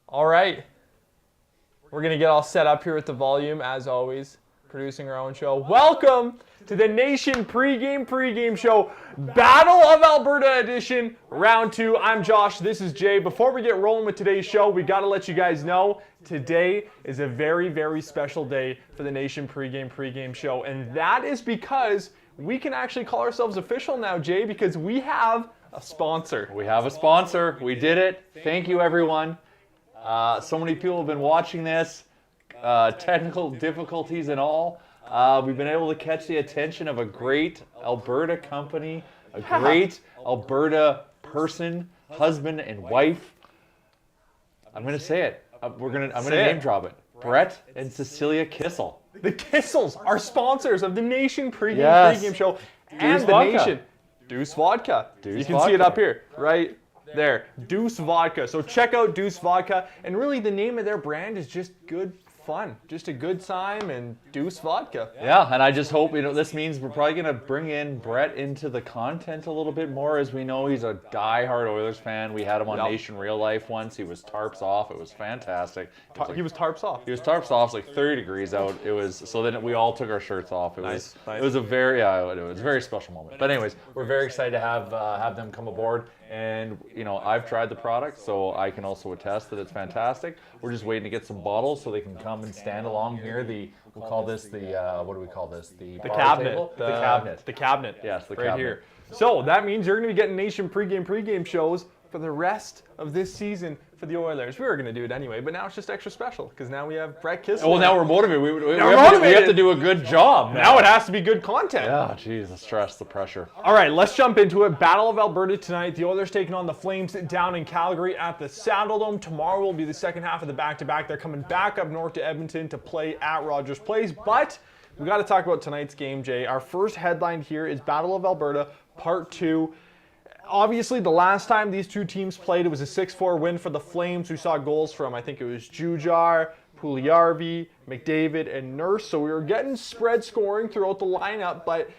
All right. We're going to get all set up here with the volume, as always, producing our own show. Welcome to the Nation pregame show, Battle of Alberta edition, round 2. I'm Josh, this is Jay. Before we get rolling with today's show, we got to let you guys know today is a very, very special day for the Nation pregame show. And that is because we can actually call ourselves official now, Jay, because we have a sponsor. We have a sponsor. We did it. Thank you, everyone. So many people have been watching this, technical difficulties and all. We've been able to catch the attention of a great Alberta company, a great Alberta person, husband and wife. I'm going to say it. I'm going to name drop it. Brett and Cecilia Kissel. The Kissels are sponsors of the Nation pregame show and the Nation. Deuce Vodka. You can see it up here, right there. Deuce Vodka. So check out Deuce Vodka. And really the name of their brand is just good fun. Just a good time and Deuce Vodka. Yeah, and I just hope, this means we're probably going to bring in Brett into the content a little bit more. As we know, he's a diehard Oilers fan. We had him on Nation Real Life once. He was tarps off. It was fantastic. He was tarps off. He was tarps off. It was like 30 degrees out. It was, so then we all took our shirts off. It was a very, it was a very special moment. But anyways, we're very excited to have them come aboard. And, I've tried the product, so I can also attest that it's fantastic. We're just waiting to get some bottles so they can come and stand along here. We'll call this what do we call this? The cabinet. Table? The cabinet. The cabinet. Yes, the right cabinet. Here. So that means you're going to be getting Nation pregame shows for the rest of this season for the Oilers. We were going to do it anyway, but now it's just extra special because now we have Brett Kissel. Well, now we're motivated. We have to do a good job. Now it has to be good content. Yeah, geez, the stress, the pressure. All right, let's jump into it. Battle of Alberta tonight. The Oilers taking on the Flames down in Calgary at the Saddledome. Tomorrow will be the second half of the back-to-back. They're coming back up north to Edmonton to play at Rogers Place, but we got to talk about tonight's game, Jay. Our first headline here is Battle of Alberta, Part 2. Obviously, the last time these two teams played, it was a 6-4 win for the Flames. We saw goals from, I think it was Jujar, Puljujarvi, McDavid, and Nurse. So we were getting spread scoring throughout the lineup, but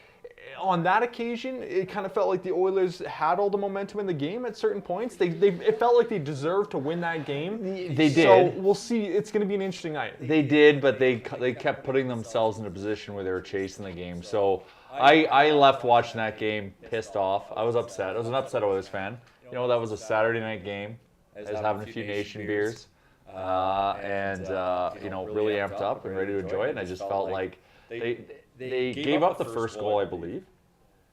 on that occasion, it kind of felt like the Oilers had all the momentum in the game at certain points. It felt like they deserved to win that game. They did. So we'll see. It's going to be an interesting night. They did, but they kept putting themselves in a position where they were chasing the game. So I left watching that game pissed off. I was upset. I was an upset Oilers fan. That was a Saturday night game. I was having a few Nation beers and really amped up and ready to enjoy it. And I just felt like they gave up the first goal, I believe,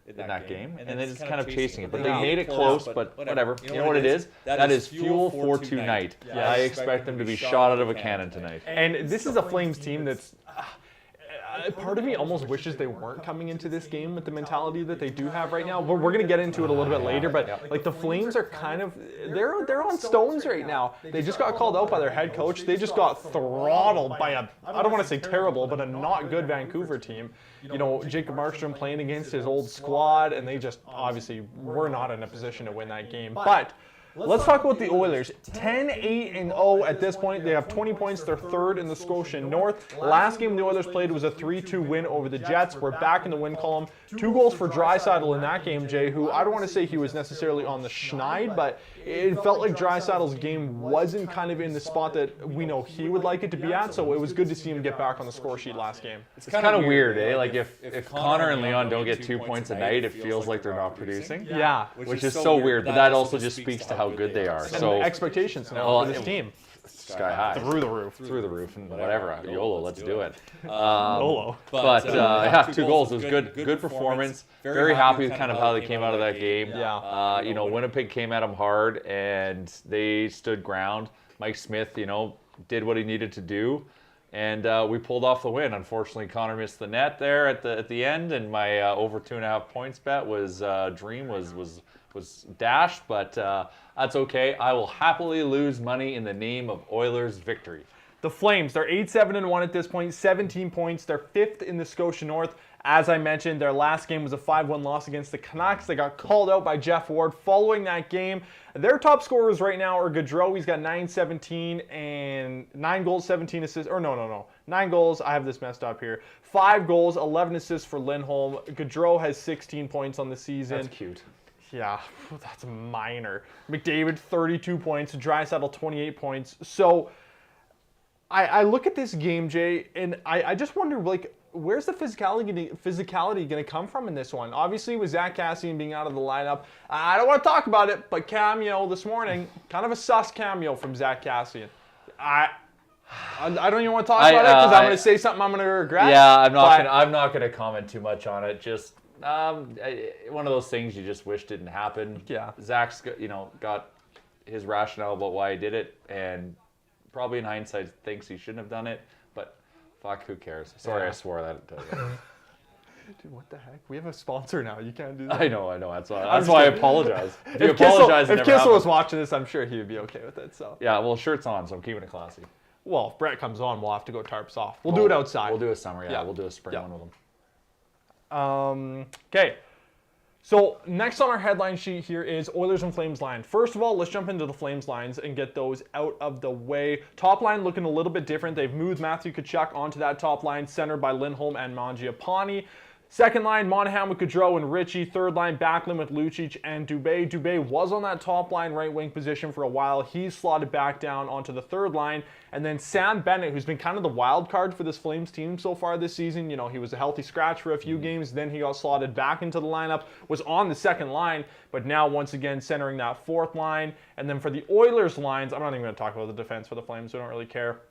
in that game, and then just kind of chasing it. But they made it close, but whatever. You know what it is? That is fuel for tonight. Yeah. I expect them to be shot out of a cannon tonight. And this is a Flames team that's... part of me almost wishes they weren't coming into this game with the mentality that they do have right now. We're going to get into it a little bit later, but like the Flames are kind of they're on stones right now. They just got called out by their head coach. They just got throttled by I don't want to say terrible, but a not good Vancouver team. Jacob Markstrom playing against his old squad, and they just obviously were not in a position to win that game. But let's talk about the Oilers. 10-8-0 at this point. They have 20 points. They're third in the Scotian North. Last game the Oilers played was a 3-2 win over the Jets. We're back in the win column. 2 goals for Draisaitl in that game, Jay, who I don't want to say he was necessarily on the schneid, but it felt like Draisaitl's game wasn't kind of in the spot that we know he would like it to be at, so it was good to see him get back on the score sheet last game. It's kind of weird, eh? Like if Connor and Leon don't get 2 points a night, it feels like they're not producing. Yeah. Which is so weird, but that also just speaks to how good they are. So and expectations now for this team. Sky high. Through the roof, and whatever. YOLO, let's do it. YOLO. But 2 goals. It was good performance. Very happy with kind of how they came out of that game. Yeah. Winnipeg came at them hard, and they stood ground. Mike Smith, did what he needed to do, and we pulled off the win. Unfortunately, Connor missed the net there at the end, and my over 2.5 points bet was dashed, but that's okay. I will happily lose money in the name of Oilers victory. The Flames, they're 8-7-1 at this point, 17 points. They're 5th in the Scotia North. As I mentioned, their last game was a 5-1 loss against the Canucks. They got called out by Jeff Ward following that game. Their top scorers right now are Gaudreau. He's got 9-17 and 9 goals, 17 assists. Or no. 9 goals. I have this messed up here. 5 goals, 11 assists for Lindholm. Gaudreau has 16 points on the season. That's cute. Yeah, that's minor. McDavid, 32 points. Draisaitl, 28 points. So I look at this game, Jay, and I just wonder, like, where's the physicality going to come from in this one? Obviously, with Zach Kassian being out of the lineup, I don't want to talk about it, but cameo this morning, kind of a sus cameo from Zach Kassian. I don't even want to talk about it because I'm going to say something I'm going to regret. Yeah, I'm not gonna comment too much on it. Just one of those things you just wish didn't happen. Yeah. Zach's got his rationale about why he did it, and probably in hindsight thinks he shouldn't have done it. But fuck, who cares? Sorry, Yeah. I swore that. Dude, what the heck? We have a sponsor now. You can't do that. I know. That's why I apologize. If you If apologize, it never Kissel was happens. watching this, I'm sure he would be okay with it. So. Yeah, well, shirt's on, so I'm keeping it classy. Well, if Brett comes on, we'll have to go tarps off. We'll do it outside. We'll do a summer, Yeah. We'll do a spring Yeah. one with them. Okay. So next on our headline sheet here is Oilers and Flames line. First of all, let's jump into the Flames lines and get those out of the way. Top line looking a little bit different. They've moved Matthew Tkachuk onto that top line, centered by Lindholm and Mangiapane. Second line, Monahan with Gaudreau and Ritchie. Third line, Backlund with Lucic and Dubé. Dubé was on that top line right wing position for a while. He's slotted back down onto the third line. And then Sam Bennett, who's been kind of the wild card for this Flames team so far this season. You know, he was a healthy scratch for a few games. Then he got slotted back into the lineup, was on the second line, but now once again centering that fourth line. And then for the Oilers lines, I'm not even going to talk about the defense for the Flames. We don't really care.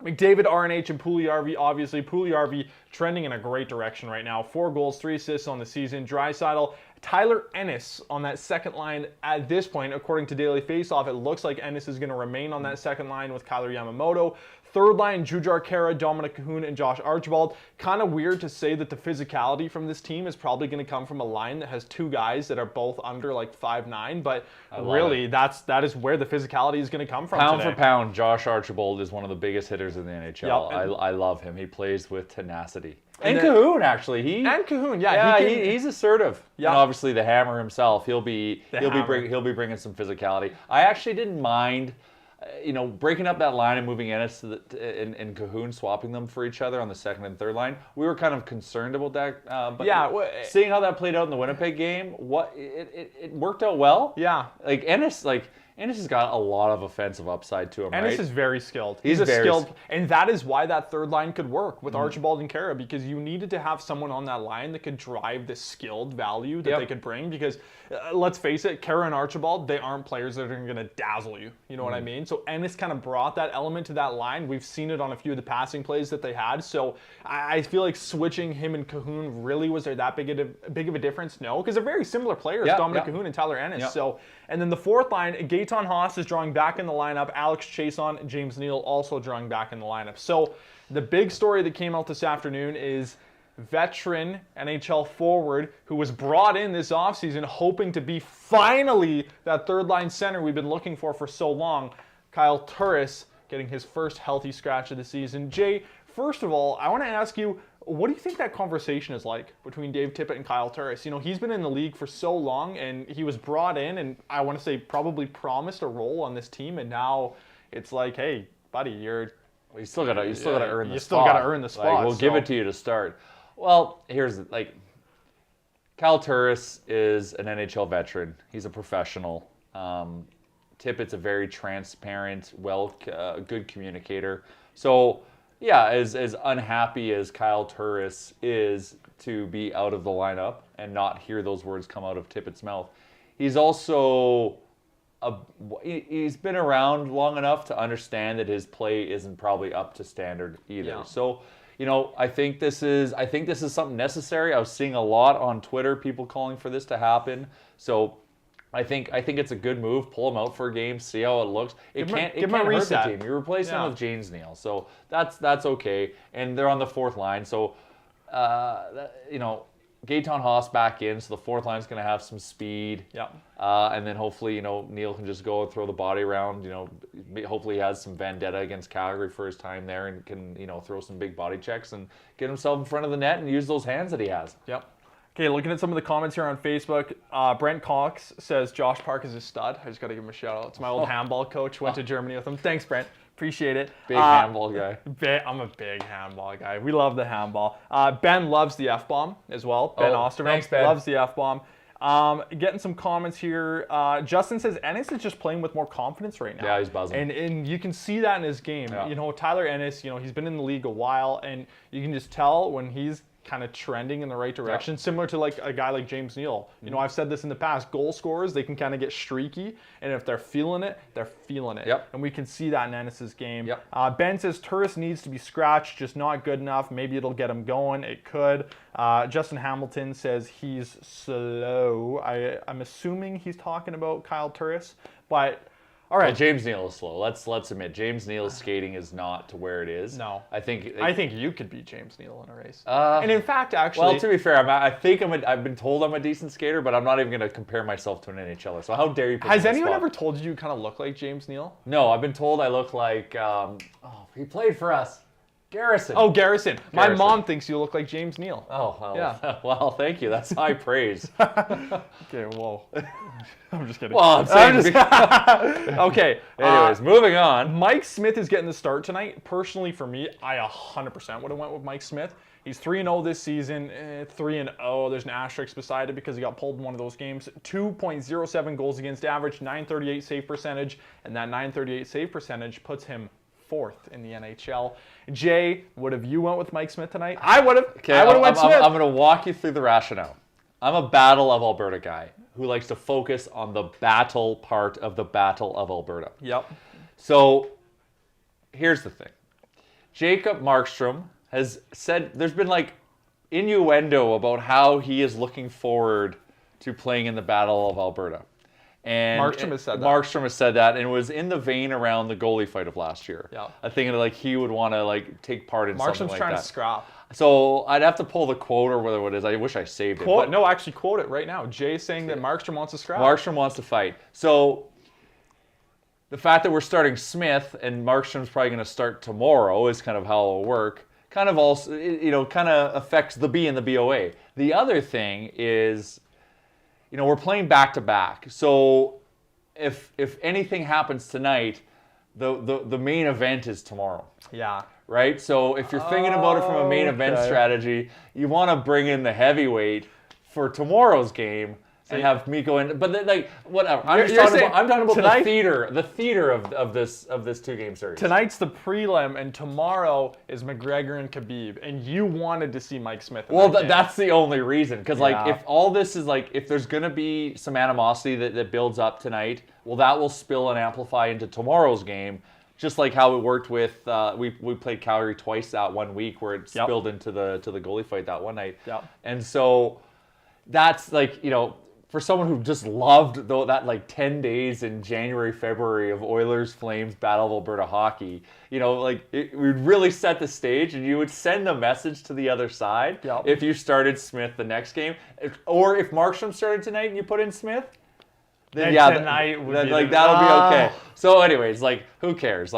McDavid, RNH, and Puljujarvi, obviously. Puljujarvi trending in a great direction right now. 4 goals, 3 assists on the season. Draisaitl, Tyler Ennis on that second line at this point. According to Daily Faceoff, it looks like Ennis is going to remain on that second line with Kyler Yamamoto. Third line, Jujhar Khaira, Dominic Cahoon, and Josh Archibald. Kind of weird to say that the physicality from this team is probably going to come from a line that has 2 guys that are both under like 5'9", but really that is where the physicality is going to come from Pound today. for pound, Josh Archibald is one of the biggest hitters in the NHL. Yep. I love him. He plays with tenacity. And And then- Cahoon, actually. And Cahoon, He's assertive. Yeah. And obviously the Hammer himself, he'll be Hammer. bringing some physicality. I actually didn't mind, breaking up that line and moving Ennis and Cahoon, swapping them for each other on the second and third line. We were kind of concerned about that. But seeing how that played out in the Winnipeg game, it worked out well. Yeah. Ennis has got a lot of offensive upside to him, Ennis right? is very skilled. He's a very skilled, and that is why that third line could work with Archibald and Khaira, because you needed to have someone on that line that could drive the skilled value that they could bring. Because let's face it, Khaira and Archibald, they aren't players that are going to dazzle you. You know what I mean? So Ennis kind of brought that element to that line. We've seen it on a few of the passing plays that they had. So I feel like switching him and Cahoon, really, was there that big of a difference? No, because they're very similar players, Dominic Cahoon and Tyler Ennis. Yeah. So, and then the fourth line, Gaetan Haas is drawing back in the lineup. Alex Chason and James Neal also drawing back in the lineup. So the big story that came out this afternoon is veteran NHL forward who was brought in this offseason hoping to be finally that third line center we've been looking for so long. Kyle Turris getting his first healthy scratch of the season. Jay, first of all, I want to ask you, what do you think that conversation is like between Dave Tippett and Kyle Turris? He's been in the league for so long, and he was brought in, and I want to say probably promised a role on this team, and now it's like, hey, buddy, You still gotta earn the spot. You still gotta earn the spot, We'll give it to you to start. Well, Kyle Turris is an NHL veteran. He's a professional. Tippett's a very transparent, good communicator. So, yeah, as unhappy as Kyle Turris is to be out of the lineup and not hear those words come out of Tippett's mouth, he's also he's been around long enough to understand that his play isn't probably up to standard either. Yeah. So, I think this is something necessary. I was seeing a lot on Twitter, people calling for this to happen. So I think it's a good move. Pull him out for a game, see how it looks. It can't hurt the team. You're replacing him with James Neal, so that's okay. And they're on the fourth line, so Gaetan Haas back in, so the fourth line's going to have some speed. Yeah. And then hopefully, Neal can just go and throw the body around. Hopefully he has some vendetta against Calgary for his time there and can, throw some big body checks and get himself in front of the net and use those hands that he has. Yep. Okay, looking at some of the comments here on Facebook, Brent Cox says Josh Park is a stud. I just got to give him a shout out. It's my old handball coach. Went to Germany with him. Thanks, Brent. Appreciate it. Big handball guy. I'm a big handball guy. We love the handball. Ben loves the F-bomb as well. Ben Osterman thanks, Ben. loves the F-bomb. Getting some comments here. Justin says Ennis is just playing with more confidence right now. Yeah, he's buzzing. And you can see that in his game. Yeah. You know, Tyler Ennis, he's been in the league a while, and you can just tell when he's kind of trending in the right direction, similar to like a guy like James Neal. You know, I've said this in the past, goal scorers, they can kind of get streaky, and if they're feeling it, they're feeling it. Yep. And we can see that in Ennis's game. Yep. Ben says Turris needs to be scratched, just not good enough. Maybe it'll get him going. It could. Justin Hamilton says he's slow. I'm assuming he's talking about Kyle Turris, but all right. Well, James Neal is slow. Let's admit, James Neal's skating is not to where it is. No. I think you could beat James Neal in a race. And in fact, actually, well, to be fair, I've been told I'm a decent skater, but I'm not even going to compare myself to an NHLer. So how dare you? Has anyone ever told you kind of look like James Neal? No, I've been told I look like. He played for us. Garrison. Oh, Garrison. My mom thinks you look like James Neal. Oh, well, yeah. Well, thank you. That's high praise. Okay, whoa. I'm just kidding. Well, I'm saying. Okay. Anyways, moving on. Mike Smith is getting the start tonight. Personally, for me, I 100% would have went with Mike Smith. He's 3-0 this season. 3-0. There's an asterisk beside it because he got pulled in one of those games. 2.07 goals against average, 938 save percentage, and that 938 save percentage puts him 4th in the NHL. Jay, would have you went with Mike Smith tonight? I would have. Okay, I would have went Smith. I'm going to walk you through the rationale. I'm a Battle of Alberta guy who likes to focus on the battle part of the Battle of Alberta. Yep. So here's the thing. Jacob Markstrom has said there's been like innuendo about how he is looking forward to playing in the Battle of Alberta. And Markstrom has said that. Markstrom has said that, and it was in the vein around the goalie fight of last year. Yeah. I think like he would want to like take part in something Markstrom's like trying that. to scrap. So I'd have to pull the quote or whatever it is. I wish I saved it. But No, actually quote it right now. Jay saying that Markstrom wants to scrap. Markstrom wants to fight. So the fact that we're starting Smith and Markstrom's probably going to start tomorrow is kind of how it'll work. Kind of also, kind of affects the B and the BOA. The other thing is, we're playing back to back. So if anything happens tonight, the main event is tomorrow. Yeah. Right? So if you're thinking about it from a main event strategy, you want to bring in the heavyweight for tomorrow's game and have me go in. But then, like, whatever. I'm talking about tonight, the theater of this 2-game series. Tonight's the prelim, and tomorrow is McGregor and Khabib. And you wanted to see Mike Smith. That's the only reason. Because if all this is if there's gonna be some animosity that builds up tonight, well, that will spill and amplify into tomorrow's game. Just like how it worked with we played Calgary twice that one week, where it spilled into the goalie fight that one night. Yep. And so that's for someone who just loved that 10 days in January, February of Oilers, Flames, Battle of Alberta hockey, it would really set the stage, and you would send a message to the other side if you started Smith the next game, or if Markstrom started tonight and you put in Smith. Then tonight would be that'll be okay. So anyways, who cares?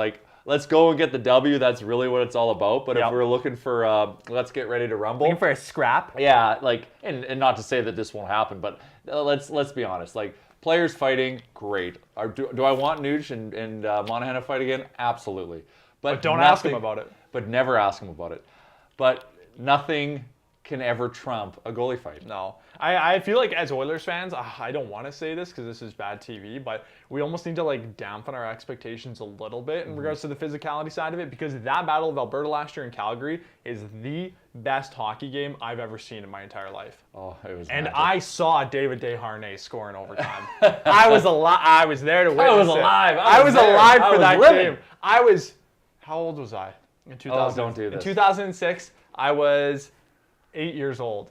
Let's go and get the W. That's really what it's all about. But if we're looking for let's get ready to rumble. Looking for a scrap? Yeah, and not to say that this won't happen, but let's be honest. Players fighting, great. Do I want Nuge and Monahan to fight again? Absolutely. But don't ask him about it. But never ask him about it. But nothing can ever trump a goalie fight. No. I feel like as Oilers fans, I don't want to say this because this is bad TV, but we almost need to dampen our expectations a little bit in regards to the physicality side of it, because that Battle of Alberta last year in Calgary is the best hockey game I've ever seen in my entire life. Oh, it was And magic. I saw David Desharnais score in overtime. I was there to witness I was alive. I was alive for that living. game. How old was I? In 2000, don't do this. In 2006, I was 8 years old.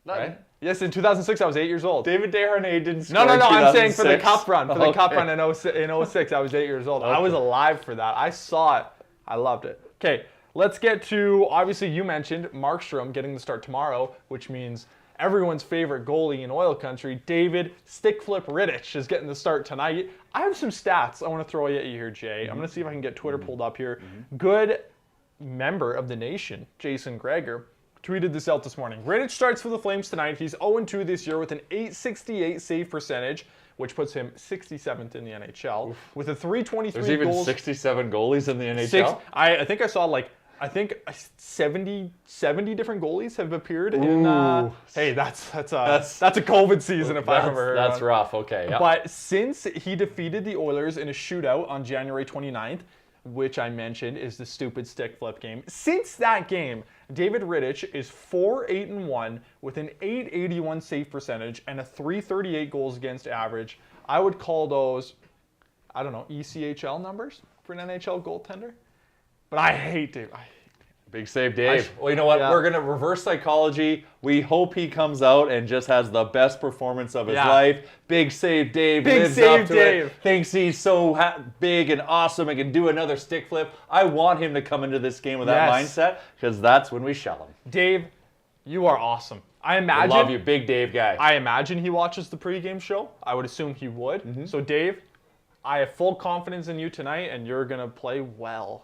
Right? Yes, in 2006, I was 8 years old. David Desharnais didn't score No, in I'm saying 2006. for the cup run. For the cup Okay. run in 06, I was 8 years old. Okay. I was alive for that. I saw it. I loved it. Okay, let's get to, obviously you mentioned Markstrom getting the start tomorrow, which means everyone's favorite goalie in oil country, David Stickflip Rittich, is getting the start tonight. I have some stats I want to throw at you here, Jay. I'm going to see if I can get Twitter pulled up here. Good member of the nation, Jason Greger, tweeted this out this morning. Rittich starts for the Flames tonight. He's 0-2 this year with an .868 save percentage, which puts him 67th in the NHL. With a .323 There's even goals. 67 goalies in the NHL? I think I saw I think 70 different goalies have appeared in. Hey, that's a COVID season if I've ever heard. That's rough. Okay. Yeah. But since he defeated the Oilers in a shootout on January 29th, which I mentioned is the stupid stick flip game, since that game, David Rittich is 4-8-1 with an .881 save percentage and a .338 goals against average. I would call those, I don't know, ECHL numbers for an NHL goaltender. But I hate Dave. Big save, Dave. Well, you know what? Yeah. We're going to reverse psychology. We hope he comes out and just has the best performance of his life. Big save, Dave. Big save, Dave. Thinks he's so big and awesome and can do another stick flip. I want him to come into this game with that mindset because that's when we shell him. Dave, you are awesome. I love you, big Dave guy. I imagine he watches the pregame show. I would assume he would. Mm-hmm. So, Dave, I have full confidence in you tonight, and you're going to play well.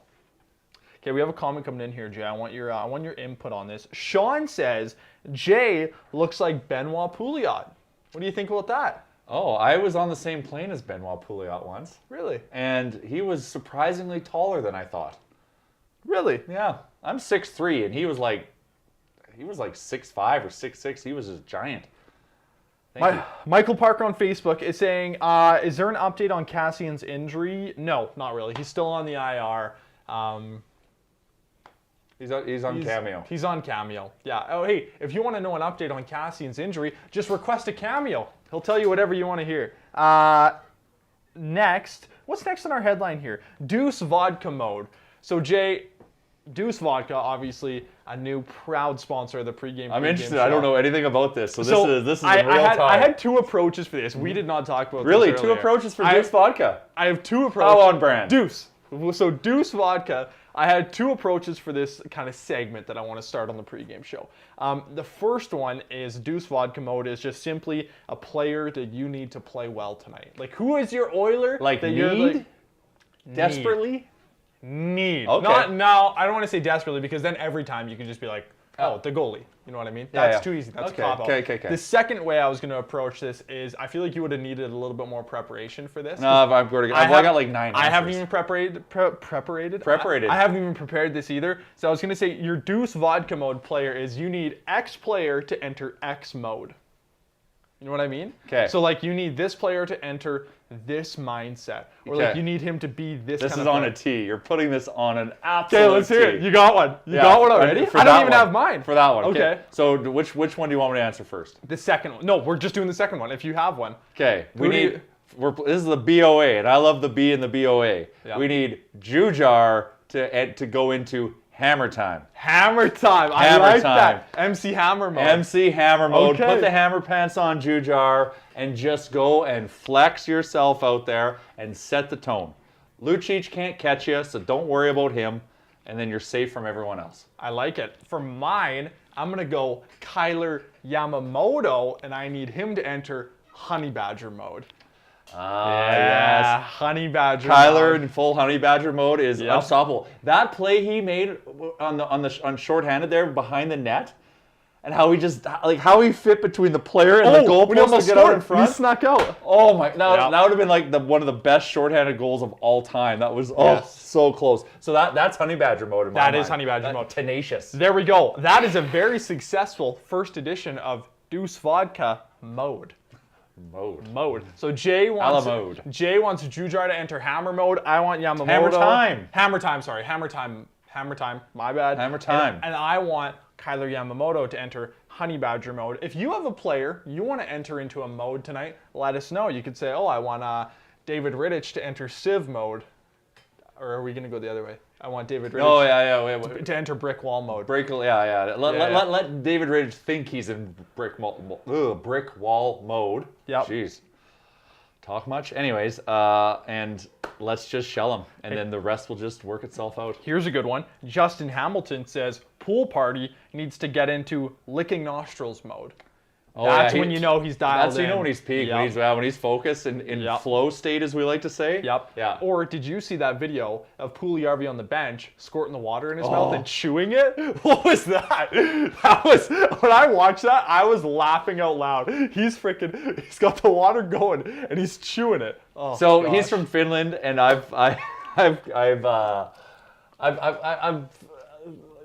Okay, we have a comment coming in here, Jay. I want your input on this. Sean says, Jay looks like Benoit Pouliot. What do you think about that? Oh, I was on the same plane as Benoit Pouliot once. Really? And he was surprisingly taller than I thought. Really? Yeah. I'm 6'3", and he was like 6'5" or 6'6". He was a giant. Michael Parker on Facebook is saying, is there an update on Kassian's injury? No, not really. He's still on the IR. He's on Cameo. He's on Cameo. Yeah. Oh, hey, if you want to know an update on Kassian's injury, just request a Cameo. He'll tell you whatever you want to hear. Next, what's next on our headline here? Deuce Vodka Mode. So, Jay, Deuce Vodka, obviously a new proud sponsor of the pregame. I'm interested. I don't know anything about this, so this is in real time. I had two approaches for this. We did not talk about really this two approaches for Deuce Vodka. I have two approaches. How on brand? Deuce. So Deuce Vodka. I had two approaches for this kind of segment that I want to start on the pregame show. The first one is Deuce Vodka Mode is just simply a player that you need to play well tonight. Like, who is your Oiler? Like that need? You're like, desperately? Need. Okay. No, I don't want to say desperately because then every time you can just be like, oh, the goalie. You know what I mean? That's too easy. That's a cop-out. Okay. The second way I was going to approach this is I feel like you would have needed a little bit more preparation for this. No, I've got like 9 answers. I haven't even preparated. I haven't even prepared this either. So I was going to say your Deuce Vodka Mode player is you need X player to enter X mode. You know what I mean? Okay. So like you need this player to enter this mindset. Or like you need him to be this kind of This is on a T. You're putting this on an absolute Okay, let's hear it. You got one. You got one already? I don't even have mine. For that one. Okay. So which one do you want me to answer first? The second one. No, we're just doing the second one if you have one. Okay. This is the BOA, and I love the B in the BOA. Yeah. We need Jujar to go into Hammer Time. Hammer Time. I like that. MC Hammer Mode. MC Hammer Mode. Okay. Put the hammer pants on, Jujar, and just go and flex yourself out there and set the tone. Lucic can't catch you, so don't worry about him, and then you're safe from everyone else. I like it. For mine, I'm going to go Kyler Yamamoto, and I need him to enter Honey Badger Mode. Yes. Honey Badger Kyler in full Honey Badger mode is unstoppable. That play he made on shorthanded there behind the net, and how how he fit between the player and the goalpost to get out in front. He snuck out. Oh my! That would have been like one of the best shorthanded goals of all time. That was so close. So that's Honey Badger mode. In my mind. That is Honey Badger mode. Tenacious. There we go. That is a very successful first edition of Deuce Vodka Mode. Mode. So Jay wants Jujar to enter Hammer Mode. I want Yamamoto. Hammer Time. My bad. Hammer Time. And I want Kyler Yamamoto to enter Honey Badger Mode. If you have a player you want to enter into a mode tonight, let us know. You could say, I want David Rittich to enter Civ Mode. Or are we going to go the other way? I want David Rittich to enter Brick Wall Mode. Let David Rittich think he's in brick wall mode. Yep. Jeez. Talk much? Anyways, and let's just shell him, and then the rest will just work itself out. Here's a good one. Justin Hamilton says, pool party needs to get into licking nostrils mode. That's when you know he's dialed in. That's when you know when he's peaked, when he's focused in flow state, as we like to say. Yep. Yeah. Or did you see that video of Puljujärvi on the bench squirting the water in his mouth and chewing it? What was that? When I watched that, I was laughing out loud. He's got the water going and he's chewing it. Oh, so gosh. He's from Finland, and I've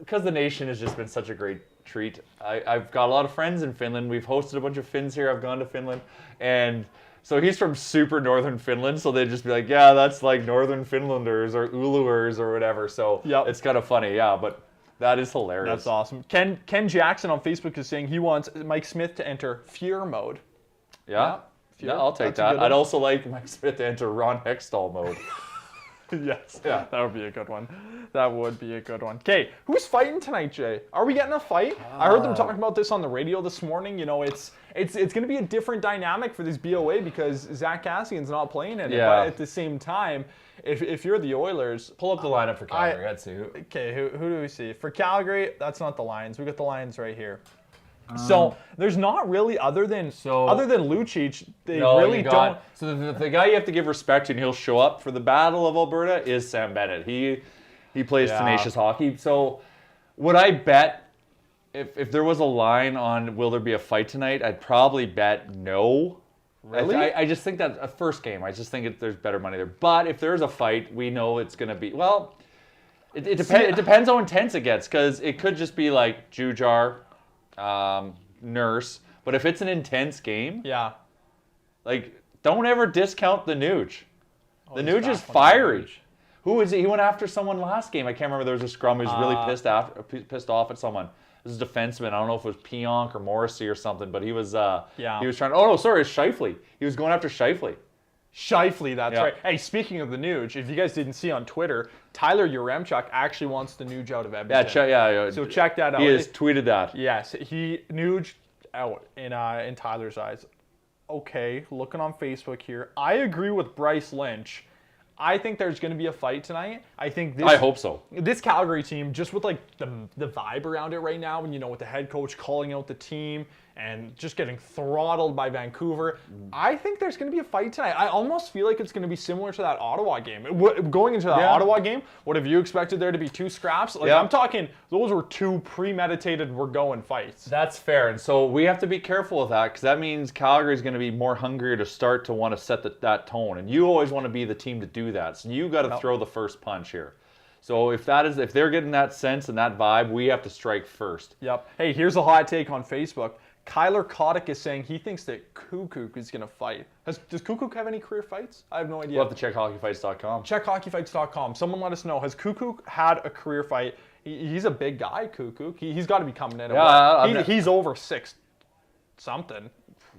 because the nation has just been such a great treat. I've got a lot of friends in Finland. We've hosted a bunch of Finns here. I've gone to Finland, and so he's from super northern Finland. So they'd just be like, yeah, that's like northern Finlanders or Uluers or whatever. So it's kind of funny, yeah. But that is hilarious. That's awesome. Ken Jackson on Facebook is saying he wants Mike Smith to enter Fear mode. Yeah, I'll take that. I'd also like Mike Smith to enter Ron Hextall mode. Yes, that would be a good one. That would be a good one. Okay, who's fighting tonight, Jay? Are we getting a fight? I heard them talking about this on the radio this morning. You know, it's going to be a different dynamic for this BOA because Zach Cassian's not playing in it. But at the same time, if you're the Oilers, pull up the lineup for Calgary. Let's see. Okay, who do we see? For Calgary, that's not the Lions. We got the Lions right here. So there's not really other than Lucic, don't. So the guy you have to give respect to, and he'll show up for the Battle of Alberta, is Sam Bennett. He plays tenacious hockey. So would I bet if there was a line on will there be a fight tonight? I'd probably bet no. Really? I just think that a first game. I just think there's better money there. But if there's a fight, we know it's going to be It depends how intense it gets because it could just be like Jujar. Nurse, but if it's an intense game, like don't ever discount the Nuge. The Nuge is fiery. Who is it? He went after someone last game. I can't remember. There was a scrum. He was really pissed off at someone. This is a defenseman. I don't know if it was Pionk or Morrissey or something, but he was he was trying. Oh no, sorry, it's Scheifele. He was going after Scheifele. Scheifele, that's right. Hey, speaking of the Nuge, if you guys didn't see on Twitter, Tyler Yaremchuk actually wants the Nuge out of Edmonton. Yeah. So check that out. He has tweeted that. Yes, Nuge out in Tyler's eyes. Okay, looking on Facebook here, I agree with Bryce Lynch. I think there's going to be a fight tonight. I hope so. This Calgary team, just with like the vibe around it right now, and with the head coach calling out the team and just getting throttled by Vancouver, I think there's going to be a fight tonight. I almost feel like it's going to be similar to that Ottawa game. Going into that Ottawa game, what have you expected there to be two scraps? I'm talking, those were two premeditated, we're going fights. That's fair, and so we have to be careful with that because that means Calgary's going to be more hungrier to start to want to set that tone, and you always want to be the team to do that. So you got to throw the first punch here. So if they're getting that sense and that vibe, we have to strike first. Yep. Hey, here's a hot take on Facebook. Kyler Kotick is saying he thinks that Kukuk is going to fight. Does Kukuk have any career fights? I have no idea. We'll have to check hockeyfights.com. Check hockeyfights.com. Someone let us know. Has Kukuk had a career fight? He's a big guy, Kukuk. He's got to be coming in. Yeah, he's over 6 something.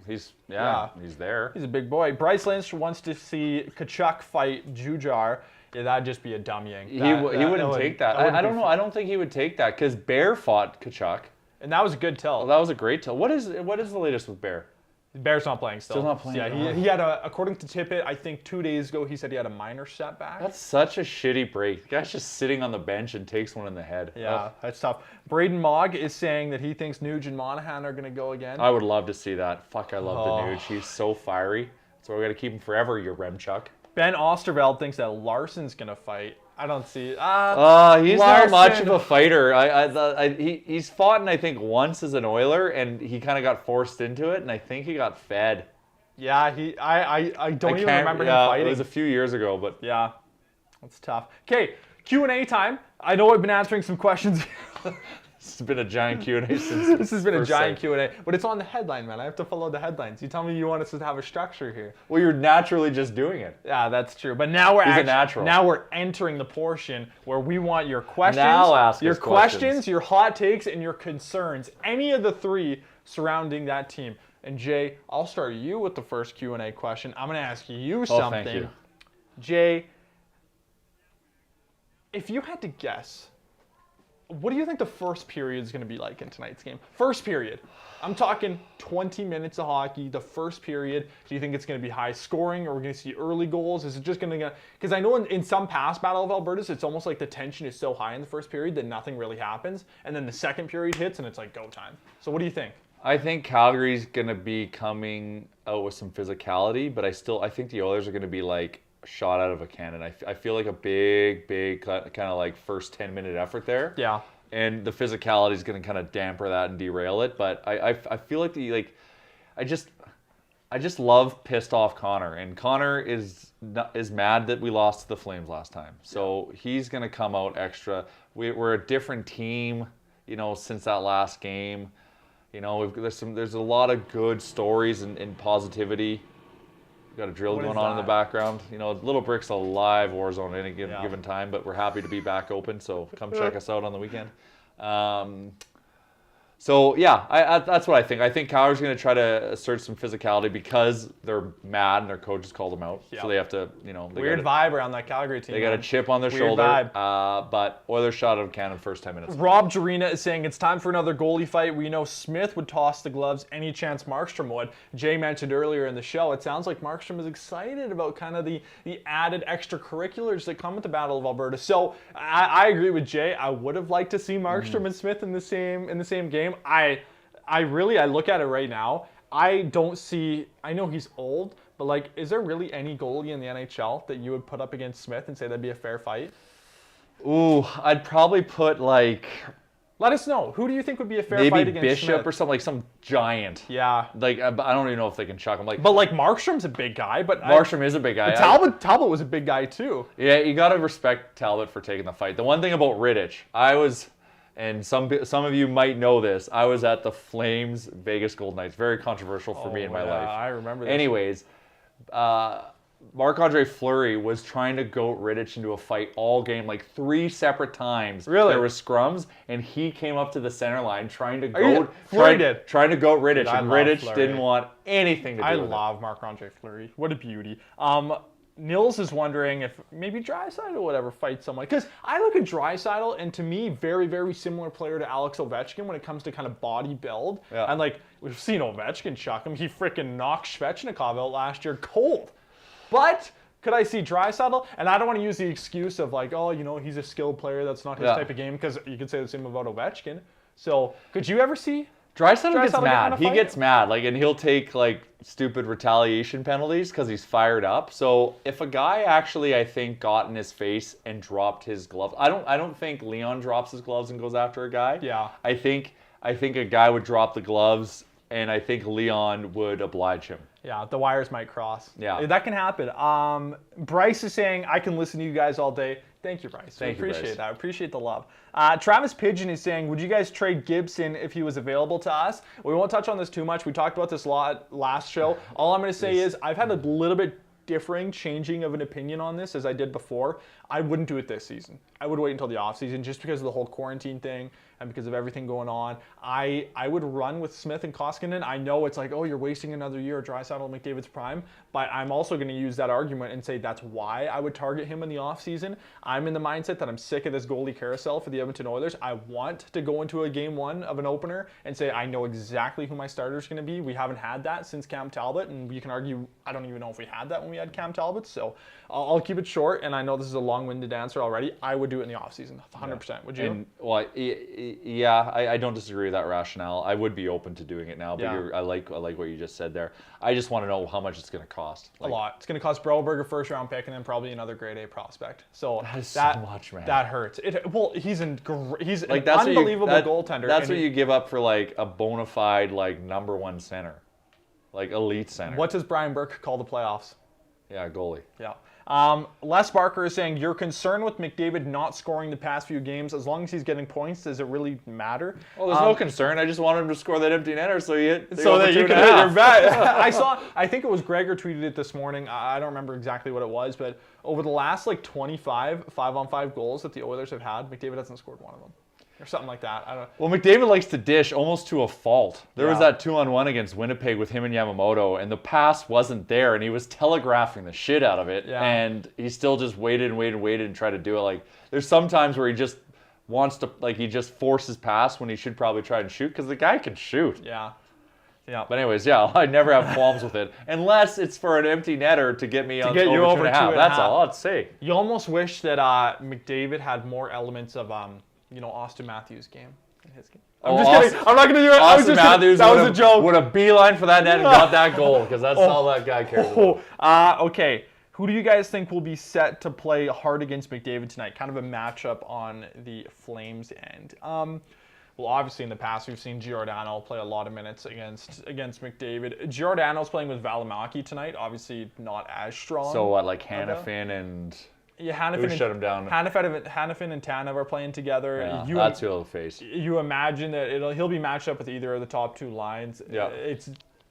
He's there. He's a big boy. Bryce Lynch wants to see Tkachuk fight Jujar. Yeah, that'd just be a dumb yank. He wouldn't take that. I don't know. I don't think he would take that because Bear fought Tkachuk. And that was a good tell. Well, that was a great tell. What is the latest with Bear? Bear's not playing still. Still not playing. Yeah, he had according to Tippett, I think 2 days ago, he said he had a minor setback. That's such a shitty break. The guy's just sitting on the bench and takes one in the head. Yeah, that's tough. Braden Mogg is saying that he thinks Nuge and Monahan are going to go again. I would love to see that. Fuck, I love the Nuge. He's so fiery. So we're going to keep him forever, your Remchuk. Ben Osterveld thinks that Larson's going to fight. I don't see. He's not much of a fighter. He's fought, I think, once as an Oiler, and he kind of got forced into it, and I think he got fed. Yeah, I don't even remember him fighting. It was a few years ago, but yeah, that's tough. Okay, Q&A time. I know I've been answering some questions. This has been a giant Q&A since this has been a giant Q&A, but it's on the headline, man. I have to follow the headlines. You tell me you want us to have a structure here. Well, you're naturally just doing it. Yeah, that's true. But now we're entering the portion where we want your questions, your hot takes, and your concerns. Any of the three surrounding that team. And Jay, I'll start you with the first Q&A question. I'm going to ask you something. Thank you. Jay, if you had to guess, what do you think the first period is going to be like in tonight's game? First period. I'm talking 20 minutes of hockey, the first period. Do you think it's going to be high scoring, or we're going to see early goals? Is it just going to... Because I know in some past Battle of Albertas, it's almost like the tension is so high in the first period that nothing really happens. And then the second period hits and it's like go time. So what do you think? I think Calgary's going to be coming out with some physicality, but I think the Oilers are going to be like shot out of a cannon. I feel like a big kind of like first 10-minute effort there. Yeah. And the physicality is going to kind of damper that and derail it. But I feel like I just love pissed off Connor, and Connor is mad that we lost to the Flames last time. So he's gonna come out extra. We're a different team, since that last game. There's a lot of good stories and positivity. We've got a drill going on in the background. Little Brick's a live war zone at any given time, but we're happy to be back open. So come check us out on the weekend. So yeah, that's what I think. I think Calgary's going to try to assert some physicality because they're mad and their coaches called them out. So they have to, weird vibe around that Calgary team. They got a chip on their shoulder. But Oilers shot out of cannon first 10 minutes. Rob Jarina is saying it's time for another goalie fight. We know Smith would toss the gloves any chance Markstrom would. Jay mentioned earlier in the show, it sounds like Markstrom is excited about kind of the added extracurriculars that come with the Battle of Alberta. So I agree with Jay. I would have liked to see Markstrom and Smith in the same game. I look at it right now. I don't see. I know he's old, but is there really any goalie in the NHL that you would put up against Smith and say that'd be a fair fight? Ooh, I'd probably put Let us know. Who do you think would be a fair fight against Bishop Smith? or something, some giant. Yeah. I don't even know if they can chuck him. But Markstrom's a big guy. But Markstrom is a big guy. Talbot was a big guy too. Yeah, you got to respect Talbot for taking the fight. The one thing about Rittich, and some of you might know this, I was at the Flames Vegas Golden Knights. Very controversial for me in my life. I remember this. Anyways, Marc-Andre Fleury was trying to goat Rittich into a fight all game, 3 separate times. Really? There were scrums, and he came up to the center line trying to goat Rittich, and Rittich didn't want anything to do with it. I love Marc-Andre Fleury. What a beauty. Nils is wondering if maybe Draisaitl or whatever fight someone. Because I look at Draisaitl, and to me, very, very similar player to Alex Ovechkin when it comes to kind of body build. Yeah. And we've seen Ovechkin chuck him. He freaking knocked Svechnikov out last year cold. But could I see Draisaitl? And I don't want to use the excuse of he's a skilled player. That's not his type of game. Because you could say the same about Ovechkin. So could you ever see Draisaitl gets mad. He gets mad, and he'll take stupid retaliation penalties because he's fired up. So if a guy actually, I think, got in his face and dropped his gloves, I don't think Leon drops his gloves and goes after a guy. Yeah. I think a guy would drop the gloves, and I think Leon would oblige him. Yeah, the wires might cross. Yeah. That can happen. Bryce is saying, I can listen to you guys all day. Thank you, Bryce. Thank you, appreciate Bryce. that. I appreciate the love. Travis Pigeon is saying, would you guys trade Gibson if he was available to us? We won't touch on this too much. We talked about this a lot last show. All I'm going to say is I've had a little bit changing of an opinion on this as I did before. I wouldn't do it this season. I would wait until the offseason just because of the whole quarantine thing and because of everything going on. I would run with Smith and Koskinen. I know it's you're wasting another year of Draisaitl and McDavid's prime, but I'm also going to use that argument and say that's why I would target him in the offseason. I'm in the mindset that I'm sick of this goalie carousel for the Edmonton Oilers. I want to go into a game 1 of an opener and say I know exactly who my starter is going to be. We haven't had that since Cam Talbot, and you can argue I don't even know if we had that when we had Cam Talbot, so I'll keep it short, and I know this is a long-winded answer already. I would do it in the offseason, 100%. Would you? I don't disagree with that rationale. I would be open to doing it now, but I like what you just said there. I just want to know how much it's going to cost. A lot. It's going to cost Broberg a first-round pick and then probably another grade A prospect. So that is so much, man. That hurts. He's an unbelievable goaltender. That's what you give up for a bona fide number 1 center, elite center. What does Brian Burke call the playoffs? Yeah, goalie. Yeah. Les Barker is saying, you're concerned with McDavid not scoring the past few games. As long as he's getting points, does it really matter? Well, there's no concern. I just want him to score that empty netter so that you can hit your bet. I think it was Gregor tweeted it this morning. I don't remember exactly what it was, but over the last 25 5-on-5 goals that the Oilers have had, McDavid hasn't scored one of them. Or something like that. I don't know. Well, McDavid likes to dish almost to a fault. There was that 2-on-1 against Winnipeg with him and Yamamoto, and the pass wasn't there, and he was telegraphing the shit out of it, and he still just waited and tried to do it. There's some times where he just wants to, he just forces pass when he should probably try and shoot, because the guy can shoot. Yeah. But anyways, I never have qualms with it, unless it's for an empty netter to get me over 2.5. That's all I'd say. You almost wish that McDavid had more elements of Austin Matthews' game in his game. I'm just kidding. I'm not going to do it. Austin Matthews that was a joke. Would have beeline for that net and got that goal, because that's all that guy cares about. Okay. Who do you guys think will be set to play hard against McDavid tonight? Kind of a matchup on the Flames end. well, obviously in the past we've seen Giordano play a lot of minutes against McDavid. Giordano's playing with Valimaki tonight. Obviously not as strong. So what, like Hanifin and Hanifin who shut him down? Hanifin and Tanev are playing together. Yeah, that's who he'll face. You imagine that he'll be matched up with either of the top two lines. Yeah.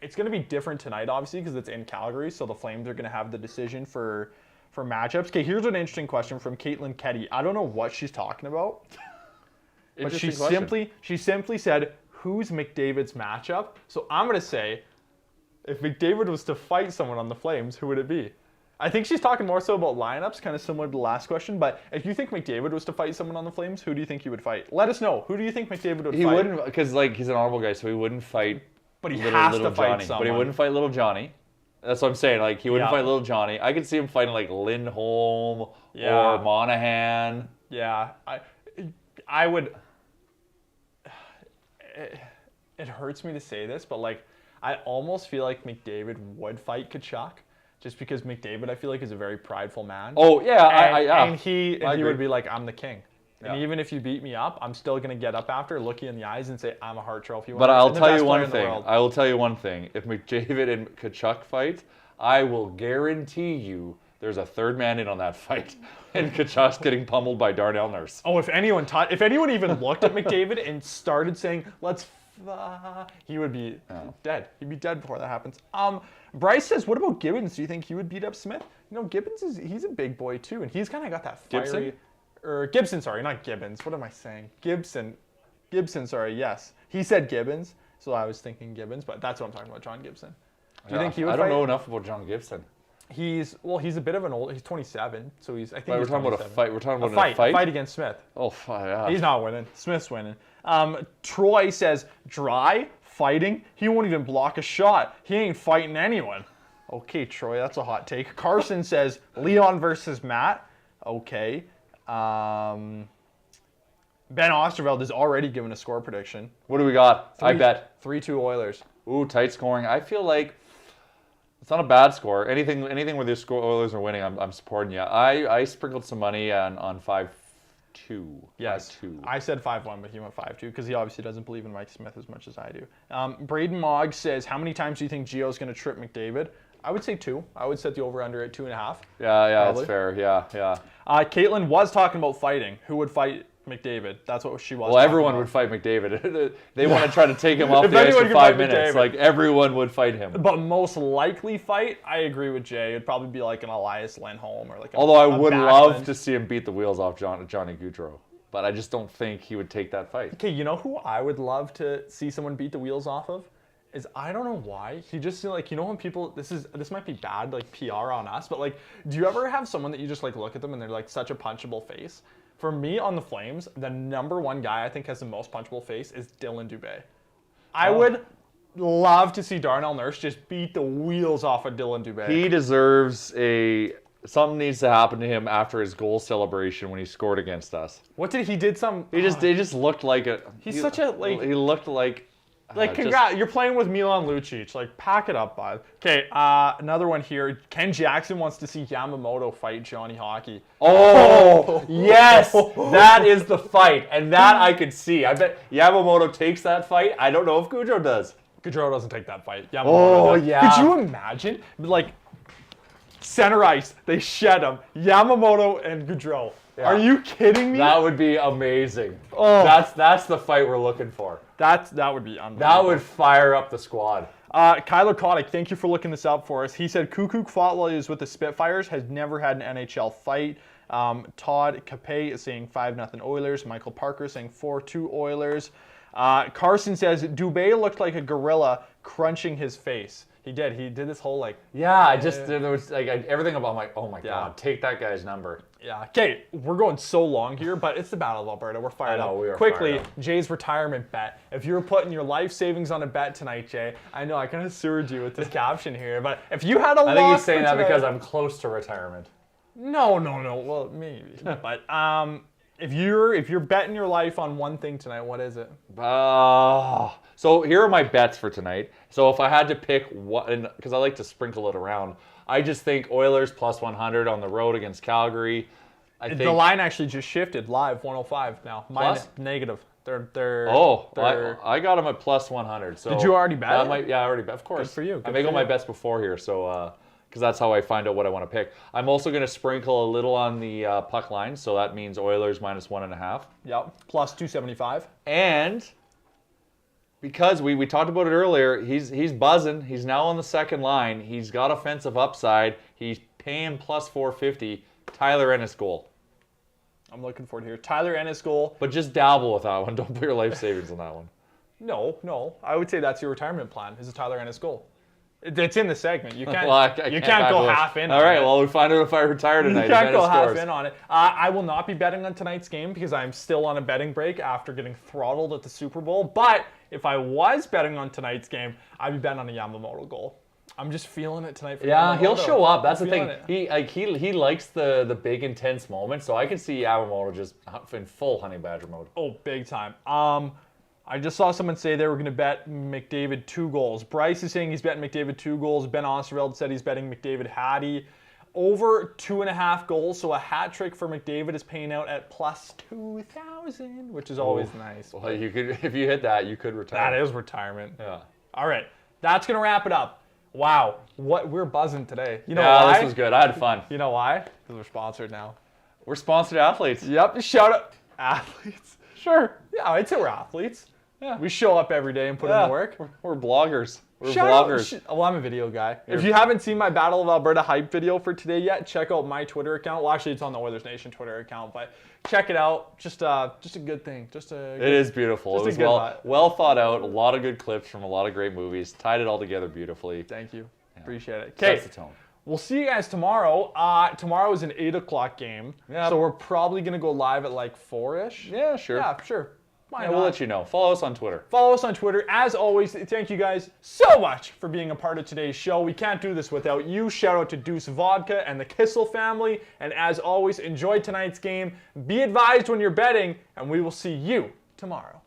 It's going to be different tonight, obviously, because it's in Calgary, so the Flames are going to have the decision for matchups. Okay, here's an interesting question from Caitlin Ketty. I don't know what she's talking about, but she simply said, "Who's McDavid's matchup?" So I'm going to say, if McDavid was to fight someone on the Flames, who would it be? I think she's talking more so about lineups, kind of similar to the last question. But if you think McDavid was to fight someone on the Flames, who do you think he would fight? Let us know. Who do you think McDavid would fight? He wouldn't, because like he's an honorable guy, so he wouldn't fight. But he has to fight Johnny. someone. But he wouldn't fight little Johnny. That's what I'm saying. Like he wouldn't fight little Johnny. I could see him fighting like Lindholm or Monahan. Yeah, I would. It hurts me to say this, but like I almost feel like McDavid would fight Tkachuk, just because McDavid I feel like is a very prideful man. Oh yeah, and he would be like, I'm the king. Yeah. And even if you beat me up, I'm still going to get up after, look you in the eyes, and say, I'm a Hart Trophy winner. But I'll tell you one thing. I will tell you one thing. If McDavid and Tkachuk fight, I will guarantee you there's a third man in on that fight. And Tkachuk's getting pummeled by Darnell Nurse. Oh, if anyone even looked at McDavid and started saying, he would be dead. He'd be dead before that happens. Bryce says, what about Gibbons? Do you think he would beat up Smith? You know, Gibbons he's a big boy too, and he's kind of got that fiery... Gibson, sorry, not Gibbons. What am I saying? Gibson, sorry, yes. He said Gibbons, so I was thinking Gibbons, but that's what I'm talking about, John Gibson. Do you think he would fight? I don't know enough about John Gibson. He's a bit of an old, he's 27, so I think we're talking about a fight. We're talking about a fight against Smith. Oh, yeah. He's not winning. Smith's winning. Troy says, dry, fighting, he won't even block a shot. He ain't fighting anyone. Okay, Troy, that's a hot take. Carson says, Leon versus Matt. Okay. Ben Osterveld has already given a score prediction. What do we got? I bet 3-2 Oilers. Ooh, tight scoring. I feel like it's not a bad score. Anything where the Oilers are winning, I'm supporting you. I sprinkled some money on 5-2. Yes. 5-2. I said 5-1, but he went 5-2 because he obviously doesn't believe in Mike Smith as much as I do. Braden Mogg says, how many times do you think Gio's going to trip McDavid? I would say 2. I would set the over-under at 2.5. Yeah, that's fair. Yeah. Caitlin was talking about fighting. Who would fight McDavid? That's what she was. Well, everyone would fight McDavid. They want to try to take him off the ice for 5 minutes. Like, everyone would fight him. But most likely fight, I agree with Jay. It'd probably be like an Elias Lindholm or like Although I would love to see him beat the wheels off Johnny Gaudreau. But I just don't think he would take that fight. Okay, you know who I would love to see someone beat the wheels off of? Is I don't know why. He just like, you know when people, this might be bad like PR on us, but like, do you ever have someone that you just like look at them and they're like such a punchable face? For me on the Flames, the number one guy I think has the most punchable face is Dylan Dubé. I would love to see Darnell Nurse just beat the wheels off of Dylan Dubé. He deserves something needs to happen to him after his goal celebration when he scored against us. What did he did some? They just looked like a. He's such a like. He looked like. Like, congrats, you're playing with Milan Lucic. Like, pack it up, bud. Okay, another one here. Ken Jackson wants to see Yamamoto fight Johnny Hockey. Oh, yes! That is the fight, and that I could see. I bet Yamamoto takes that fight. I don't know if Gaudreau does. Gaudreau doesn't take that fight. Yamamoto does. Yeah. Could you imagine? Like, center ice, they shed him. Yamamoto and Gaudreau. Yeah. Are you kidding me? That would be amazing. Oh. That's the fight we're looking for. That would be unbelievable. That would fire up the squad. Kyler Kotick, thank you for looking this up for us. He said Kukuk fought while he was with the Spitfires, has never had an NHL fight. Todd Capet is saying 5-0 Oilers. Michael Parker is saying 4-2 Oilers. Carson says Dubé looked like a gorilla crunching his face. He did. He did this whole like. Yeah, there was like everything about like, oh my god, take that guy's number. Yeah. Okay, we're going so long here, but it's the Battle of Alberta. We're fired up. We are quickly, fired up. Jay's retirement bet. If you were putting your life savings on a bet tonight, Jay, I know I kind of sewered you with this caption here, but if you had a loss, I think he's saying that because I'm close to retirement. No. Well, maybe. But if you're betting your life on one thing tonight, what is it? So here are my bets for tonight. So if I had to pick one, because I like to sprinkle it around, I just think Oilers plus 100 on the road against Calgary. The line actually just shifted live 105 now. Plus? Negative. They're I got them at plus 100. So Did you already bet it? Yeah, I already bet. Of course. Good for you. I make all my bets before here, so because that's how I find out what I want to pick. I'm also going to sprinkle a little on the puck line, so that means Oilers minus 1.5. Yep, plus 275. And because we talked about it earlier, he's buzzing. He's now on the second line. He's got offensive upside. He's paying plus 450. Tyler Ennis goal. I'm looking forward to here. Tyler Ennis goal. But just dabble with that one. Don't put your life savings on that one. No. I would say that's your retirement plan. Is a Tyler Ennis goal. It's in the segment. You can't. Well, you can't go half in. All right. Well, we find out if I retire tonight. You can't go half in on it. I will not be betting on tonight's game because I'm still on a betting break after getting throttled at the Super Bowl. But if I was betting on tonight's game, I'd be betting on a Yamamoto goal. I'm just feeling it tonight. Yeah, he'll show up. That's the thing. It. He likes the big intense moments. So I can see Yamamoto just in full Honey Badger mode. Oh, big time. I just saw someone say they were going to bet McDavid 2 goals. Bryce is saying he's betting McDavid 2 goals. Ben Osterveld said he's betting McDavid Hattie over 2.5 goals. So a hat trick for McDavid is paying out at plus 2,000, which is always nice. Well, you could, if you hit that, you could retire. That is retirement. Yeah. All right, that's going to wrap it up. Wow, we're buzzing today. You know why? This was good. I had fun. You know why? Because we're sponsored now. We're sponsored athletes. Yep, shout out athletes. Sure. Yeah, I'd say we're athletes. Yeah. We show up every day and put in the work. We're bloggers. We're Shout vloggers. Out. Well, I'm a video guy. If you haven't seen my Battle of Alberta hype video for today yet, check out my Twitter account. Well, actually, it's on the Oilersnation Twitter account, but check it out. Just a good thing. It is beautiful. It was well thought out. A lot of good clips from a lot of great movies. Tied it all together beautifully. Thank you. Yeah. Appreciate it. Okay. That's the tone. We'll see you guys tomorrow. Tomorrow is an 8 o'clock game, so we're probably going to go live at like 4-ish. Yeah, sure. Yeah, sure. We'll let you know. Follow us on Twitter. Follow us on Twitter. As always, thank you guys so much for being a part of today's show. We can't do this without you. Shout out to Deuce Vodka and the Kissel family. And as always, enjoy tonight's game. Be advised when you're betting, and we will see you tomorrow.